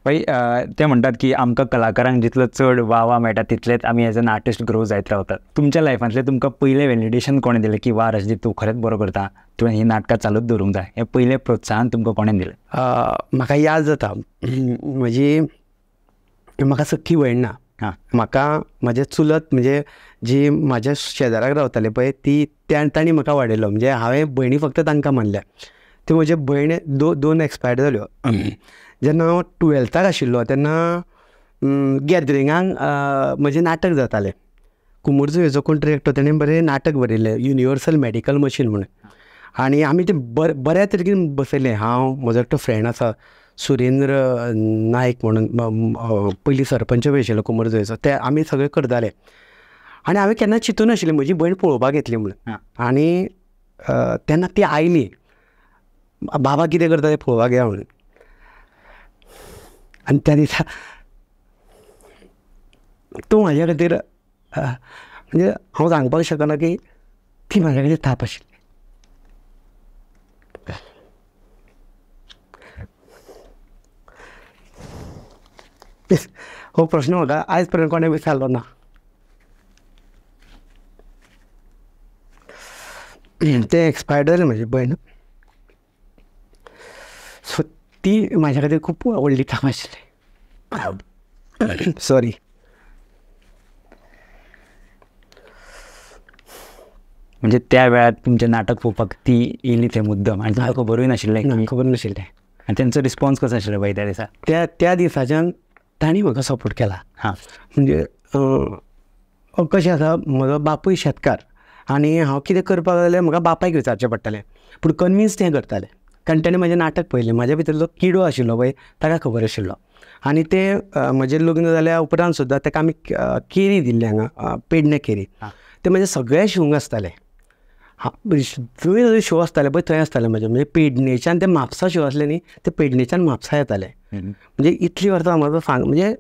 भाई ते म्हणटात की आमकां कलाकारांक जितलो चड वाव मेळटा तितलेच आमी एज एन आर्टिस्ट ग्रो जायत रावतात. तुमच्या लायफांतले तुमकां पयलें वॅलिडेशन कोणें दिलें की वा रजदीप तूं खरेंच बरो करता, तुवें ही नाटकां चालूच दवरूंक जाय, हें पयलें प्रोत्साहन तुमकां कोणें दिलें? म्हाका याद जाता म्हजी म्हाका सख्खी भयण ना. म्हाका म्हाजे चुलत म्हणजे जी म्हाज्या शेजाराक रावताले पळय ती तांणी म्हाका वाडयलो. म्हणजे हांवें भयणी फक्त तांकां मानल्या. त्यो म्हजे भयण दोन एक्सपायर्ड जाल्यो. जेन्ना हांव 12थाक आशिल्लो तेन्ना गॅदरिंगांक म्हजें नाटक जातालें. कुमुर्जुवेचो कोण डिरेक्टर तेणें बरें नाटक बरयलें युनिवर्सल मेडिकल मशीन म्हणून. आनी आमी तें बऱ्या तरेकेन बसयलें. हांव म्हजो एकटो फ्रेंड आसा सुरेंद्र नायक म्हणून पयलीं सरपंच आशिल्लो कुमुर्जुवेचो, ते आमी सगळे करताले. आनी हांवें केन्ना चिंतून नाशिल्लें म्हजी भयण पळोवपाक येतली म्हणून. आनी तेन्ना ती आयली, बाबा कितें करता तें पळोवपाक या म्हणून. आनी त्या दिसा तूं म्हाज्या खातीर म्हणजे हांव सांगपाक शकना की ती म्हाज्या खातीर थाप आशिल्ली. हो प्रश्न म्हाका आयज पर्यंत कोणें विचारलो ना. तें एक्सपायर्ड जालें म्हजी भयण, सो ती म्हाज्या खातीर खूब व्हडली थाप आशिल्ली. सॉरी. म्हणजे त्या वेळार तुमचें नाटक पळोवपाक ती येयली थंय मुद्दम आनी तुमकां खबरूय नाशिल्लें? खबर नाशिल्लें. आनी तेंचो रिस्पॉन्स कसो आशिल्लो बाई त्या दिसा? त्या दिसाच्यान तांणी म्हाका सपोर्ट केला. म्हणजे कशें आसा, म्हजो बापूय शेतकार आनी हांव कितें करपाक जाल्यार म्हाका बापायक विचारचें पडटालें, पूण कन्विन्स तें करतालें कारण ताणें म्हजें नाटक पळयलें. म्हाज्या भितरलो किडो आशिल्लो पळय ताका खबर आशिल्लो. आनी तें म्हजें लग्न जाल्या उपरांत सुद्दां ताका आमी केरी दिल्ली हांगा पेडणे केरी. ते म्हजे सगळे शिवंक आसताले. थंय शो आसताले पळय थंय आसताले म्हजे. म्हणजे पेडणेच्यान ते म्हापसा शो आसले न्ही, ते पेडणेच्यान म्हापसा येताले. म्हणजे इतली वर्सां म्हाजो म्हणजे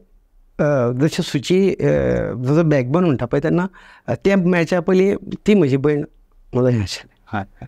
जशें सुची जसो बॅकबोन म्हणटा पळय तेन्ना तें मॅचा पयलीं ती म्हजी भयण म्हजो हें आशिल्लें.